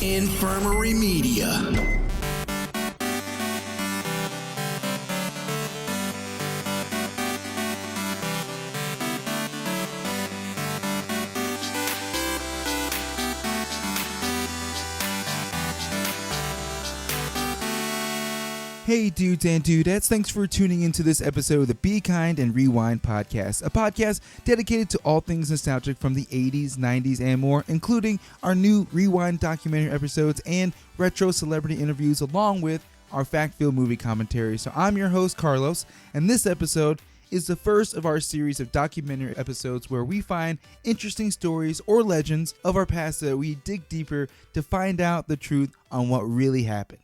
Infirmary Media. Hey dudes and dudettes, thanks for tuning into this episode of the Be Kind and Rewind podcast, a podcast dedicated to all things nostalgic from the 80s, 90s, and more, including our new Rewind documentary episodes and retro celebrity interviews, along with our fact-filled movie commentary. So I'm your host, Carlos, and this episode is the first of our series of documentary episodes where we find interesting stories or legends of our past that we dig deeper to find out the truth on what really happened.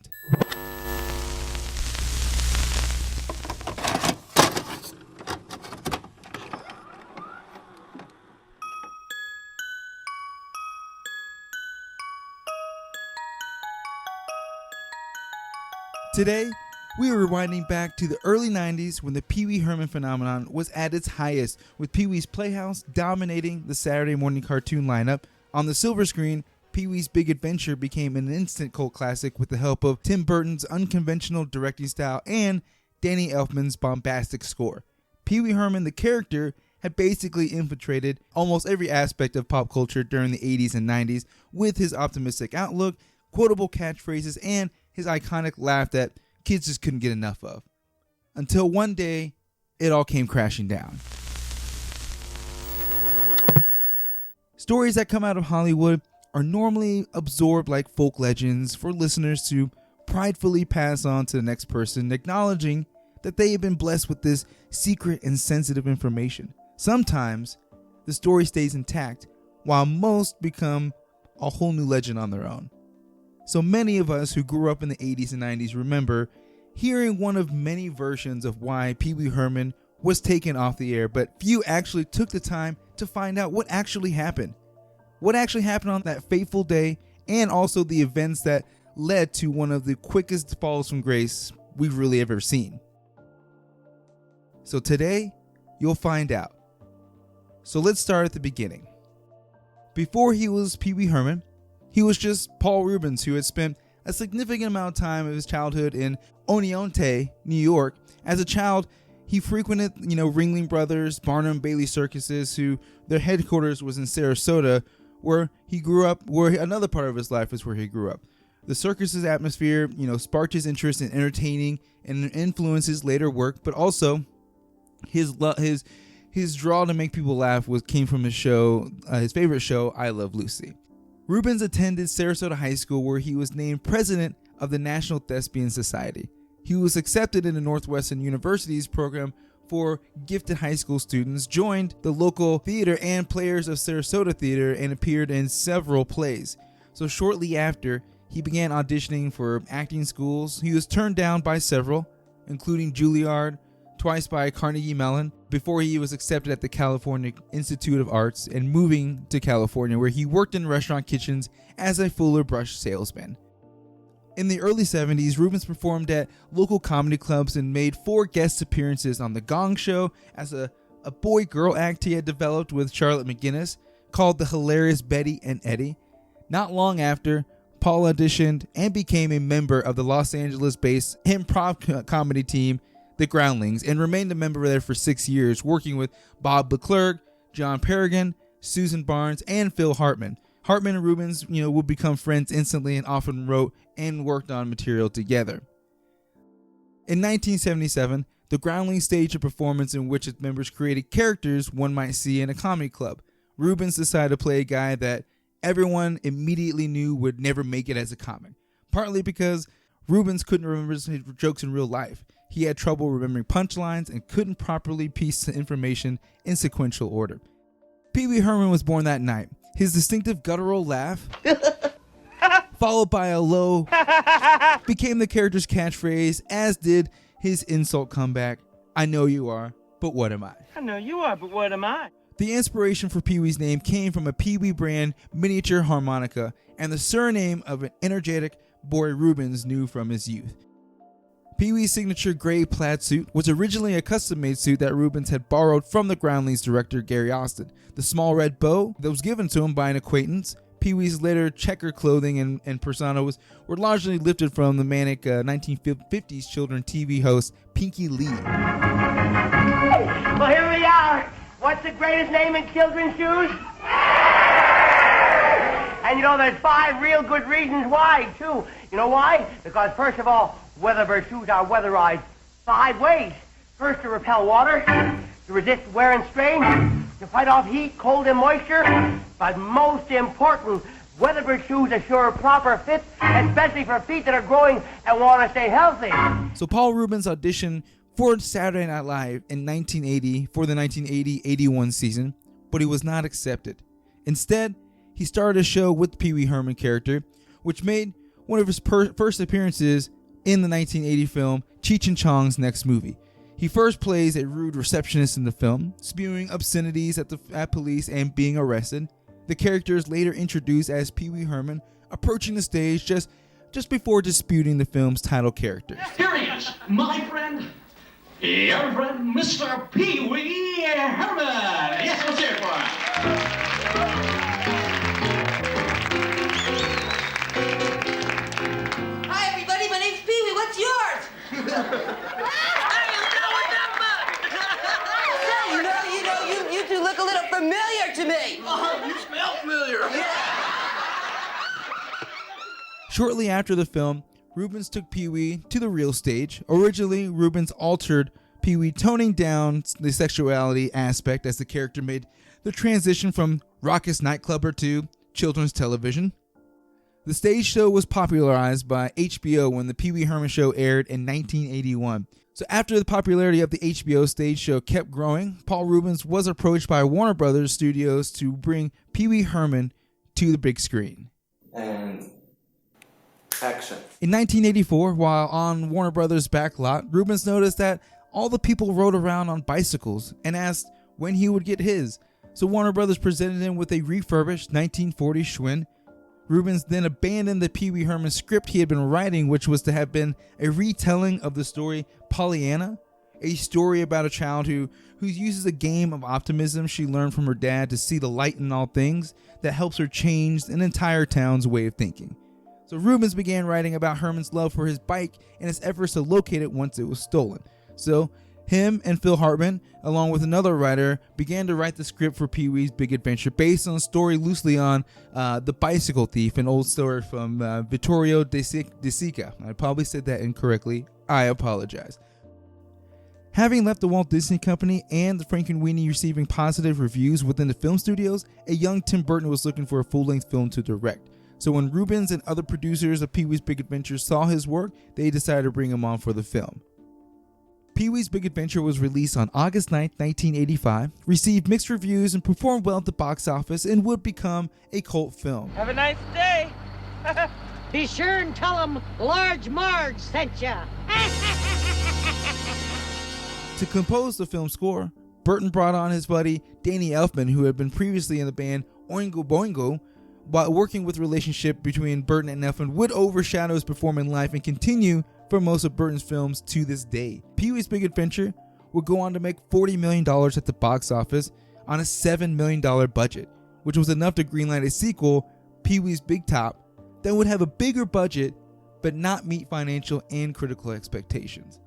Today, we are rewinding back to the early 90s when the Pee Wee Herman phenomenon was at its highest, with Pee Wee's Playhouse dominating the Saturday morning cartoon lineup. On the silver screen, Pee Wee's Big Adventure became an instant cult classic with the help of Tim Burton's unconventional directing style and Danny Elfman's bombastic score. Pee Wee Herman, the character, had basically infiltrated almost every aspect of pop culture during the 80s and 90s with his optimistic outlook, quotable catchphrases, and his iconic laugh that kids just couldn't get enough of. Until one day, it all came crashing down. Stories that come out of Hollywood are normally absorbed like folk legends for listeners to pridefully pass on to the next person, acknowledging that they have been blessed with this secret and sensitive information. Sometimes, the story stays intact, while most become a whole new legend on their own. So many of us who grew up in the 80s and 90s remember hearing one of many versions of why Pee Wee Herman was taken off the air, but few actually took the time to find out what actually happened. What actually happened on that fateful day, and also the events that led to one of the quickest falls from grace we've really ever seen. So today, you'll find out. So let's start at the beginning. Before he was Pee Wee Herman, he was just Paul Reubens, who had spent a significant amount of time of his childhood in Oneonta, New York. As a child, he frequented, Ringling Brothers, Barnum Bailey circuses, who their headquarters was in Sarasota, where he grew up, another part of his life is where he grew up. The circus's atmosphere, sparked his interest in entertaining and influenced his later work, but also his draw to make people laugh came from his favorite show, I Love Lucy. Reubens attended Sarasota High School, where he was named president of the National Thespian Society. He was accepted into Northwestern University's program for gifted high school students, joined the local theater and Players of Sarasota Theater, and appeared in several plays. So shortly after, he began auditioning for acting schools. He was turned down by several, including Juilliard, twice by Carnegie Mellon, before he was accepted at the California Institute of Arts and moving to California, where he worked in restaurant kitchens as a Fuller Brush salesman. In the early 70s, Reubens performed at local comedy clubs and made 4 guest appearances on The Gong Show as a boy-girl act he had developed with Charlotte McGinnis called The Hilarious Betty and Eddie. Not long after, Paul auditioned and became a member of the Los Angeles-based improv comedy team, The Groundlings, and remained a member there for 6 years, working with Bob Leclerc, John Perrigan, Susan Barnes, and Phil Hartman. Hartman and Reubens, would become friends instantly and often wrote and worked on material together. In 1977, The Groundlings staged a performance in which its members created characters one might see in a comedy club. Reubens decided to play a guy that everyone immediately knew would never make it as a comic, partly because Reubens couldn't remember his jokes in real life. He had trouble remembering punchlines and couldn't properly piece the information in sequential order. Pee Wee Herman was born that night. His distinctive guttural laugh, followed by a low, became the character's catchphrase, as did his insult comeback, "I know you are, but what am I?" I know you are, but what am I? The inspiration for Pee Wee's name came from a Pee Wee brand miniature harmonica and the surname of an energetic boy Reubens knew from his youth. Pee Wee's signature gray plaid suit was originally a custom-made suit that Reubens had borrowed from the Groundlings director Gary Austin. The small red bow that was given to him by an acquaintance Pee-wee's later checker clothing and persona were largely lifted from the manic 1950s children TV host Pinky Lee. Well, here we are. What's the greatest name in children's shoes? And you know, there's 5 real good reasons why, too. You know why? Because, first of all, Weatherbird shoes are weatherized 5 ways. First, to repel water, to resist wear and strain, to fight off heat, cold, and moisture. But most important, Weatherbird shoes assure proper fit, especially for feet that are growing and want to stay healthy. So Paul Reubens auditioned for Saturday Night Live in 1980 for the 1980-81 season, but he was not accepted. Instead, he started a show with the Pee Wee Herman character, which made one of his first appearances in the 1980 film Cheech and Chong's Next Movie. He first plays a rude receptionist in the film, spewing obscenities at police and being arrested. The character is later introduced as Pee Wee Herman, approaching the stage just before disputing the film's title characters. Here he is, my friend, your friend, Mr. Pee Wee Herman. Yes, let's hear it for him. Hi, everybody. My name's Pee Wee. What's yours? You two look a little familiar to me. You smell familiar. Shortly after the film, Reubens took Pee Wee to the real stage. Originally, Reubens altered Pee Wee, toning down the sexuality aspect as the character made the transition from raucous nightclubber to children's television. The stage show was popularized by HBO when the Pee Wee Herman show aired in 1981. So after the popularity of the HBO stage show kept growing, Paul Reubens was approached by Warner Brothers Studios to bring Pee Wee Herman to the big screen. And action. In 1984, while on Warner Brothers' backlot, Reubens noticed that all the people rode around on bicycles and asked when he would get his. So Warner Brothers presented him with a refurbished 1940 Schwinn. Reubens then abandoned the Pee Wee Herman script he had been writing, which was to have been a retelling of the story Pollyanna, a story about a child who uses a game of optimism she learned from her dad to see the light in all things that helps her change an entire town's way of thinking. So Reubens began writing about Herman's love for his bike and his efforts to locate it once it was stolen. So him and Phil Hartman, along with another writer, began to write the script for Pee Wee's Big Adventure based on a story loosely on the bicycle thief, an old story from Vittorio De Sica. I probably said that incorrectly. I apologize. Having left the Walt Disney Company and the Frankenweenie receiving positive reviews within the film studios, a young Tim Burton was looking for a full-length film to direct. So when Reubens and other producers of Pee Wee's Big Adventure saw his work, they decided to bring him on for the film. Pee Wee's Big Adventure was released on August 9, 1985, received mixed reviews, and performed well at the box office and would become a cult film. Have a nice day. Be sure and tell them Large Marge sent ya. To compose the film score, Burton brought on his buddy Danny Elfman, who had been previously in the band Oingo Boingo. While working with the relationship between Burton and Elfman would overshadow his performance life and continue for most of Burton's films to this day. Pee Wee's Big Adventure would go on to make $40 million at the box office on a $7 million budget, which was enough to greenlight a sequel, Pee Wee's Big Top, that would have a bigger budget but not meet financial and critical expectations.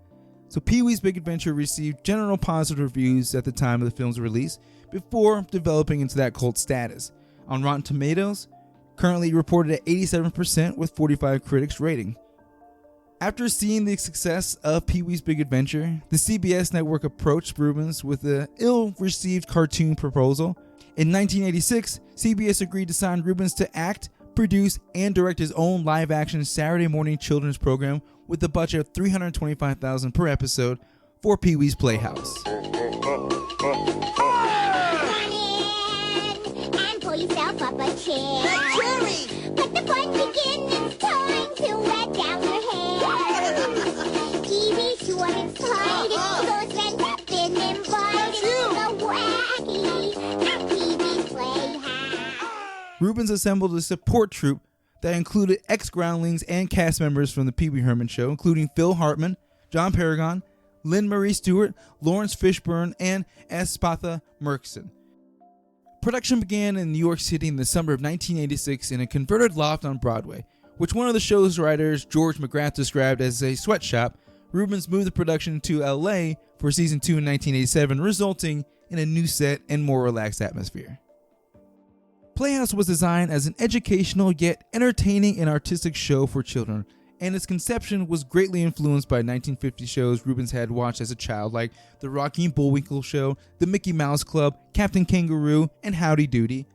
So Pee Wee's Big Adventure received general positive reviews at the time of the film's release before developing into that cult status. On Rotten Tomatoes, currently reported at 87% with 45 critics rating. After seeing the success of Pee Wee's Big Adventure, the CBS network approached Reubens with an ill-received cartoon proposal. In 1986, CBS agreed to sign Reubens to act, produce, and direct his own live-action Saturday morning children's program with a budget of $325,000 per episode for Pee Wee's Playhouse. Yourself up a chair. Let the fun begin. It's time to let down your hair. TV's too unexcited. Those friends have been invited. The wacky at TV's Playhouse. Reubens assembled a support troupe that included ex-groundlings and cast members from the Pee Wee Herman show, including Phil Hartman, John Paragon, Lynn Marie Stewart, Lawrence Fishburne, and Espatha Merkson. Production began in New York City in the summer of 1986 in a converted loft on Broadway, which one of the show's writers, George McGrath, described as a sweatshop. Rubens moved the production to LA for season 2 in 1987, resulting in a new set and more relaxed atmosphere. Playhouse was designed as an educational yet entertaining and artistic show for children, and its conception was greatly influenced by 1950 shows Rubens had watched as a child, like The Rocky and Bullwinkle Show, The Mickey Mouse Club, Captain Kangaroo, and Howdy Doody.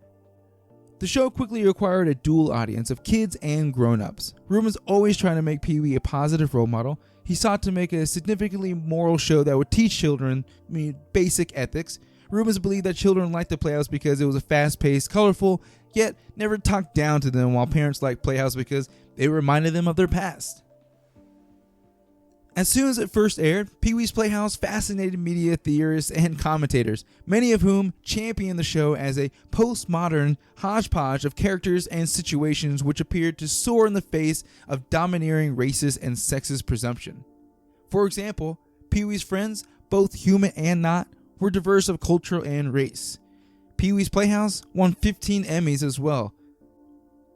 The show quickly acquired a dual audience of kids and grown-ups. Rubens always trying to make Pee Wee a positive role model. He sought to make a significantly moral show that would teach children basic ethics. Rubens believed that children liked the Playhouse because it was a fast-paced, colorful, yet never talked down to them, while parents liked Playhouse because it reminded them of their past. As soon as it first aired, Pee Wee's Playhouse fascinated media theorists and commentators, many of whom championed the show as a postmodern hodgepodge of characters and situations which appeared to soar in the face of domineering racist and sexist presumption. For example, Pee Wee's friends, both human and not, were diverse of culture and race. Pee Wee's Playhouse won 15 Emmys as well.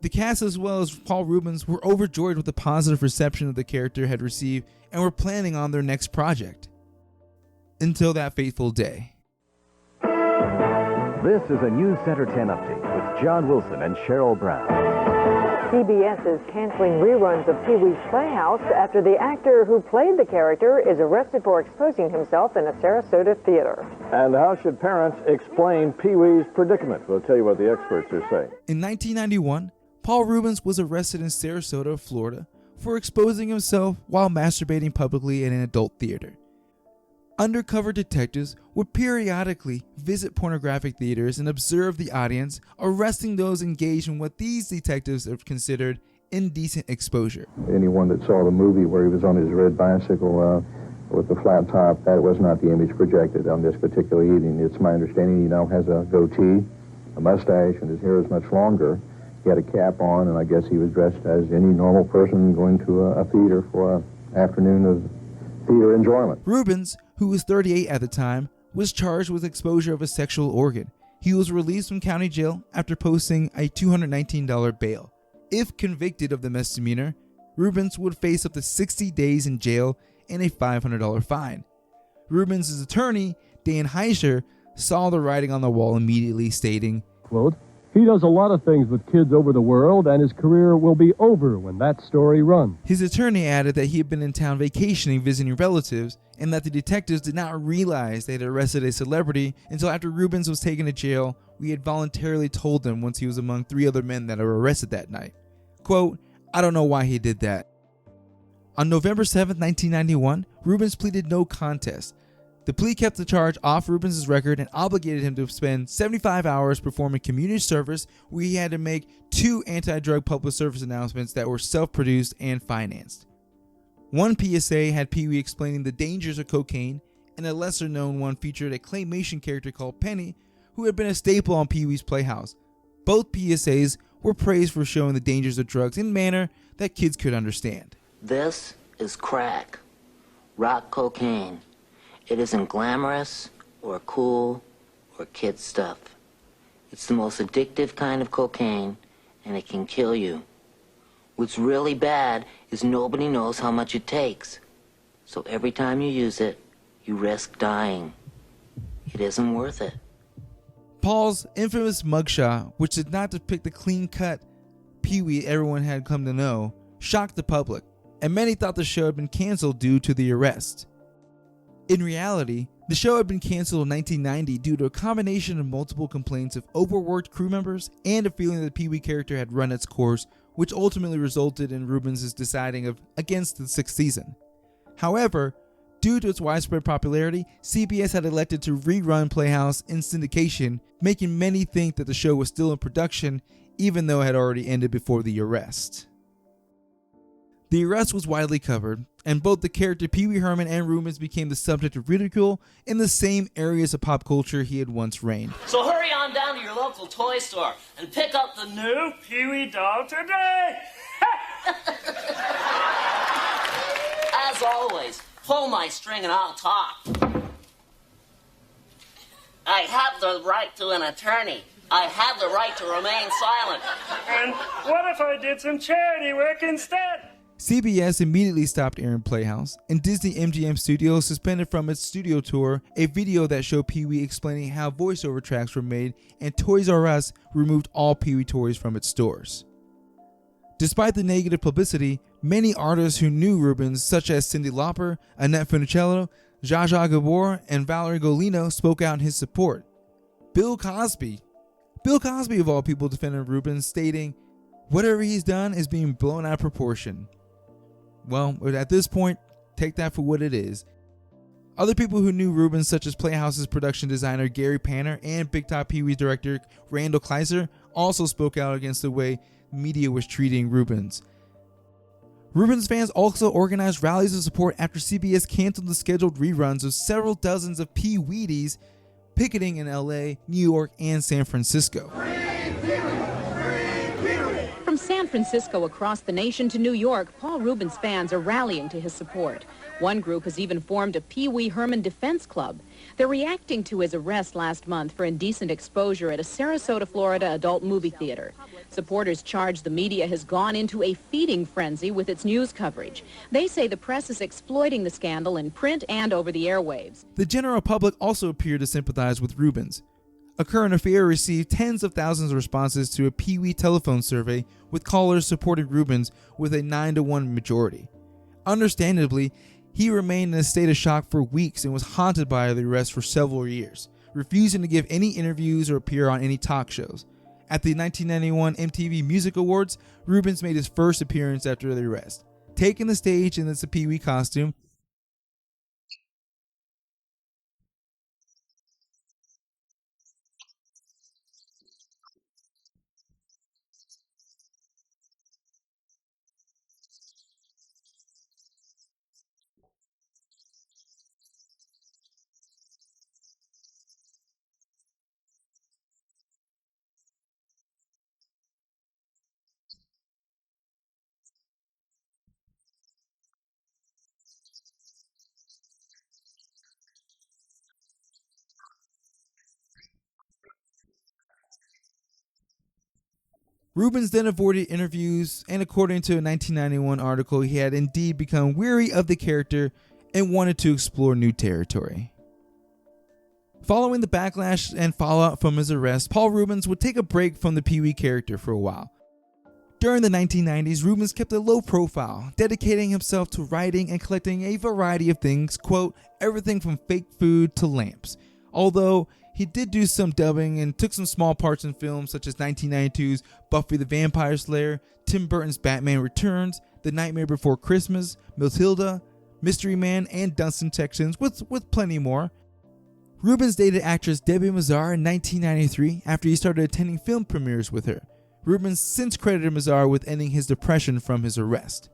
The cast, as well as Paul Rubens, were overjoyed with the positive reception that the character had received and were planning on their next project. Until that fateful day. This is a News Center 10 update with John Wilson and Cheryl Brown. CBS is canceling reruns of Pee Wee's Playhouse after the actor who played the character is arrested for exposing himself in a Sarasota theater. And how should parents explain Pee Wee's predicament? We'll tell you what the experts are saying. In 1991, Paul Rubens was arrested in Sarasota, Florida, for exposing himself while masturbating publicly in an adult theater. Undercover detectives would periodically visit pornographic theaters and observe the audience, arresting those engaged in what these detectives have considered indecent exposure. Anyone that saw the movie where he was on his red bicycle with the flat top, that was not the image projected on this particular evening. It's my understanding he now has a goatee, a mustache, and his hair is much longer. He had a cap on, and I guess he was dressed as any normal person going to a theater for an afternoon of theater enjoyment. Rubens, who was 38 at the time, was charged with exposure of a sexual organ. He was released from county jail after posting a $219 bail. If convicted of the misdemeanor, Rubens would face up to 60 days in jail and a $500 fine. Rubens' attorney, Dan Heischer, saw the writing on the wall immediately, stating, quote, "He does a lot of things with kids over the world, and his career will be over when that story runs." His attorney added that he had been in town vacationing visiting relatives, and that the detectives did not realize they had arrested a celebrity until after Rubens was taken to jail. We had voluntarily told them once he was among 3 other men that were arrested that night. Quote, "I don't know why he did that." On November 7, 1991, Rubens pleaded no contest. The plea kept the charge off Rubens' record and obligated him to spend 75 hours performing community service, where he had to make 2 anti-drug public service announcements that were self-produced and financed. One PSA had Pee Wee explaining the dangers of cocaine, and a lesser-known one featured a claymation character called Penny, who had been a staple on Pee Wee's Playhouse. Both PSAs were praised for showing the dangers of drugs in a manner that kids could understand. This is crack, rock cocaine. It isn't glamorous or cool or kid stuff. It's the most addictive kind of cocaine, and it can kill you. What's really bad is nobody knows how much it takes. So every time you use it, you risk dying. It isn't worth it. Paul's infamous mugshot, which did not depict the clean-cut Pee Wee everyone had come to know, shocked the public, and many thought the show had been canceled due to the arrest. In reality, the show had been canceled in 1990 due to a combination of multiple complaints of overworked crew members and a feeling that the Pee Wee character had run its course, which ultimately resulted in Rubens' deciding against the 6th season. However, due to its widespread popularity, CBS had elected to rerun Playhouse in syndication, making many think that the show was still in production, even though it had already ended before the arrest. The arrest was widely covered, and both the character Pee Wee Herman and Rubens became the subject of ridicule in the same areas of pop culture he had once reigned. So hurry on down to your local toy store and pick up the new Pee Wee doll today! As always, pull my string and I'll talk. I have the right to an attorney. I have the right to remain silent. And what if I did some charity work instead? CBS immediately stopped airing Playhouse, and Disney MGM Studios suspended from its studio tour a video that showed Pee Wee explaining how voiceover tracks were made, and Toys R Us removed all Pee Wee toys from its stores. Despite the negative publicity, many artists who knew Rubens, such as Cyndi Lauper, Annette Funicello, Zsa Zsa Gabor, and Valerie Golino, spoke out in his support. Bill Cosby of all people defended Rubens, stating, "Whatever he's done is being blown out of proportion." Well, at this point, take that for what it is. Other people who knew Rubens, such as Playhouse's production designer Gary Panner and Big Top Pee Wee's director Randall Kleiser, also spoke out against the way media was treating Rubens. Rubens fans also organized rallies of support after CBS canceled the scheduled reruns of several dozens of Pee Weeties, picketing in LA, New York, and San Francisco. From San Francisco across the nation to New York, Paul Rubens fans are rallying to his support. One group has even formed a Pee Wee Herman defense club. They're reacting to his arrest last month for indecent exposure at a Sarasota, Florida adult movie theater. Supporters charge the media has gone into a feeding frenzy with its news coverage. They say the press is exploiting the scandal in print and over the airwaves. The general public also appeared to sympathize with Rubens. A Current Affair received tens of thousands of responses to a Pee Wee telephone survey, with callers supporting Rubens with a 9-to-1 majority. Understandably, he remained in a state of shock for weeks and was haunted by the arrest for several years, refusing to give any interviews or appear on any talk shows. At the 1991 MTV Music Awards, Rubens made his first appearance after the arrest. Taking the stage in his Pee Wee costume, Rubens then avoided interviews, and according to a 1991 article, he had indeed become weary of the character and wanted to explore new territory. Following the backlash and fallout from his arrest, Paul Rubens would take a break from the Pee Wee character for a while. During the 1990s, Rubens kept a low profile, dedicating himself to writing and collecting a variety of things, quote, everything from fake food to lamps. Although he did do some dubbing and took some small parts in films such as 1992's Buffy the Vampire Slayer, Tim Burton's Batman Returns, The Nightmare Before Christmas, Matilda, Mystery Man, and Dunstan Texans, with plenty more. Rubens dated actress Debbie Mazar in 1993 after he started attending film premieres with her. Rubens since credited Mazar with ending his depression from his arrest.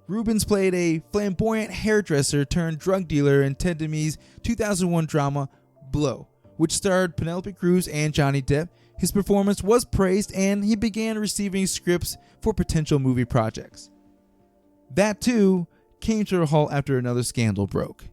Rubens played a flamboyant hairdresser turned drug dealer in Ted Demi's 2001 drama Blow, which starred Penelope Cruz and Johnny Depp. His performance was praised, and he began receiving scripts for potential movie projects. That too came to a halt after another scandal broke.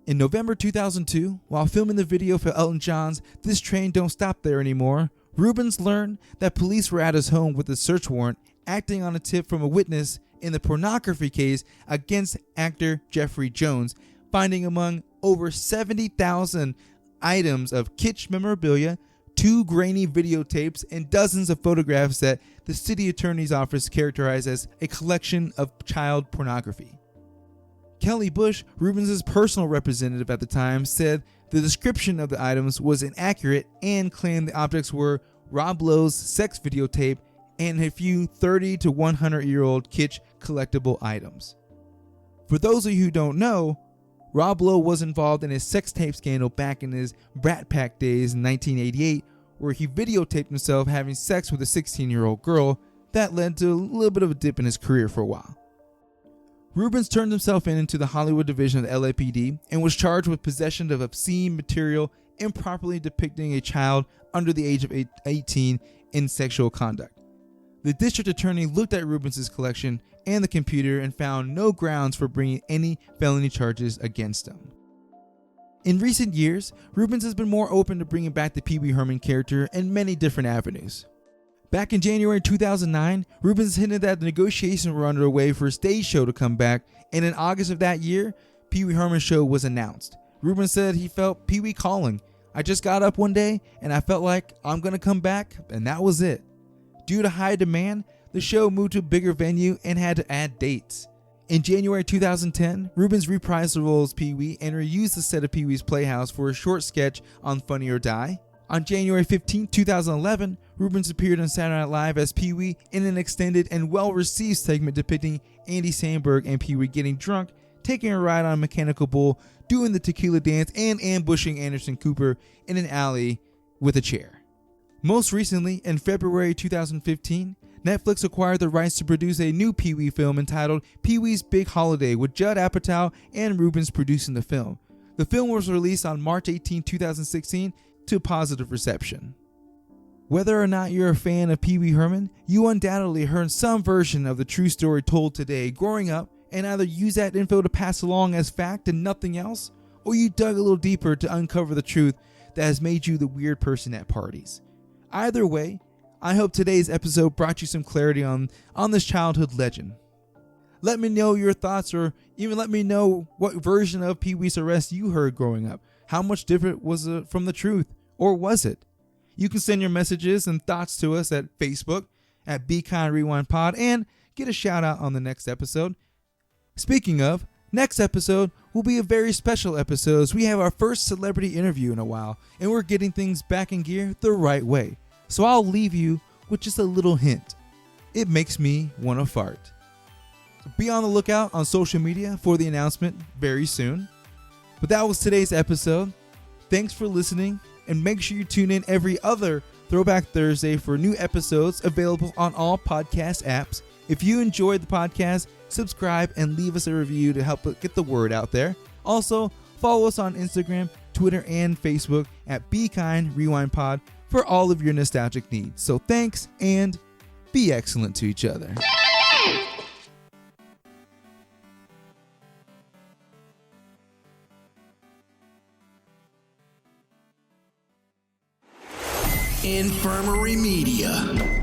In November 2002, while filming the video for Elton John's This Train Don't Stop There Anymore, Rubens learned that police were at his home with a search warrant, acting on a tip from a witness in the pornography case against actor Jeffrey Jones, finding among over 70,000 items of kitsch memorabilia, 2 grainy videotapes, and dozens of photographs that the city attorney's office characterized as a collection of child pornography. Kelly Bush, Rubens' personal representative at the time, said the description of the items was inaccurate and claimed the objects were Rob Lowe's sex videotape and a few 30 to 100-year-old kitsch collectible items. For those of you who don't know, Rob Lowe was involved in a sex tape scandal back in his Brat Pack days in 1988, where he videotaped himself having sex with a 16-year-old girl. That led to a little bit of a dip in his career for a while. Rubens turned himself into the Hollywood division of the LAPD and was charged with possession of obscene material improperly depicting a child under the age of 18 in sexual conduct. The district attorney looked at Rubens' collection and the computer and found no grounds for bringing any felony charges against him. In recent years, Rubens has been more open to bringing back the Pee Wee Herman character in many different avenues. Back in January 2009, Rubens hinted that the negotiations were underway for a stage show to come back, and in August of that year, Pee Wee Herman show was announced. Rubens said he felt Pee Wee calling. I just got up one day and I felt like I'm gonna come back, and that was it. Due to high demand, the show moved to a bigger venue and had to add dates. In January 2010, Rubens reprised the role as Pee Wee and reused the set of Pee Wee's Playhouse for a short sketch on Funny or Die. On January 15, 2011, Rubens appeared on Saturday Night Live as Pee Wee in an extended and well-received segment depicting Andy Samberg and Pee Wee getting drunk, taking a ride on a mechanical bull, doing the tequila dance, and ambushing Anderson Cooper in an alley with a chair. Most recently, in February 2015, Netflix acquired the rights to produce a new Pee Wee film entitled Pee Wee's Big Holiday, with Judd Apatow and Rubens producing the film. The film was released on March 18, 2016, to positive reception. Whether or not you're a fan of Pee Wee Herman, you undoubtedly heard some version of the true story told today growing up and either used that info to pass along as fact and nothing else, or you dug a little deeper to uncover the truth that has made you the weird person at parties. Either way, I hope today's episode brought you some clarity on this childhood legend. Let me know your thoughts, or even let me know what version of Pee Wee's arrest you heard growing up. How much different was it from the truth, or was it? You can send your messages and thoughts to us at Facebook at Be Kind Rewind Pod and get a shout out on the next episode. Speaking of, next episode will be a very special episode as we have our first celebrity interview in a while, and we're getting things back in gear the right way. So I'll leave you with just a little hint. It makes me want to fart. So be on the lookout on social media for the announcement very soon. But that was today's episode. Thanks for listening, and make sure you tune in every other Throwback Thursday for new episodes available on all podcast apps. If you enjoyed the podcast, subscribe and leave us a review to help get the word out there. Also, follow us on Instagram, Twitter, and Facebook at Be Kind Rewind Pod for all of your nostalgic needs. So thanks, and be excellent to each other. Infirmary Media.